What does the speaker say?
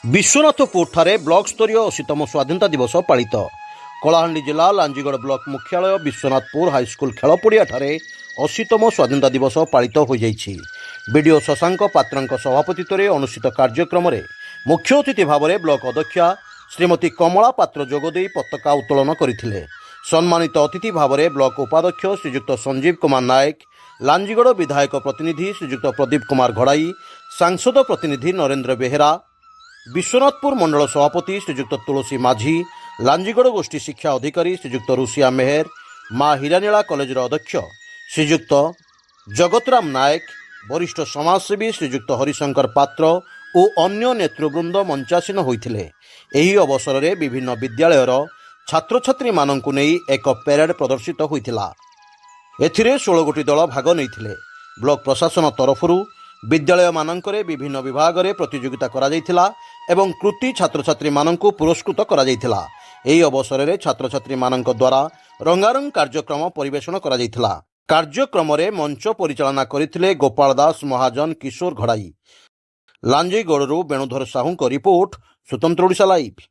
Vishwanathpur block स्तरीय 80तम स्वाधीनता दिवस पालित। कलाहांडी जिला लांजीगड़ ब्लॉक मुख्यालय विश्वनाथपुर हाईस्कूल खेलपड़िया 80तम स्वाधीनता दिवस पालित हो जाइछि। बीडीओ शशांक पात्र सभापतित्व अनुष्ठित कार्यक्रम में मुख्य अतिथि भाव में ब्लॉक अध्यक्षा श्रीमती कमला पात्र जोगदे पताका उत्तोलन करथिले। सम्मानित अतिथि भाव में ब्लॉक उपाध्यक्ष श्रीजुक्त संजीव कुमार नायक, लांजीगड़ विधायक प्रतिनिधि श्रीजुक्त प्रदीप कुमार घड़ाई, सांसद प्रतिनिधि नरेंद्र बेहेरा, विश्वनाथपुर मंडल सभापति श्रीजुक्त तुलसी माझी, लांजीगड़ गोष्ठी शिक्षा अधिकारी श्रीजुक्त रुसिया मेहर, माँ हिरानीला कॉलेज अध्यक्ष श्रीजुक्त जगतराम नायक, वरिष्ठ समाजसेवी श्रीजुक्त हरिशंकर पात्र और अन्य नेतृवृंद मंचासीन होइथिले। एही अवसर में विभिन्न विद्यालयर छात्र छात्री मानंकु नेई एक पेरेड प्रदर्शित होइथिला। एथिरे 16 गोटी दल भाग नैथिले। ब्लॉक प्रशासन तरफरु विद्यालय मानंकरे विभिन्न विभाग में प्रतियोगिता करा जायथिला एवं कृति छात्र छात्री मानंकु पुरस्कृत करा जायथिला। एही अवसर में छात्र छात्री मानंक द्वारा रंगारंग कार्यक्रम परिवेषण करा जायथिला। कार्यक्रम में मंच परिचालना करथिले गोपाल दास महाजन, किशोर घड़ाई। लांजीगड़रू वेणुधर साहू को रिपोर्ट, स्वतंत्र ओडिशा लाइव।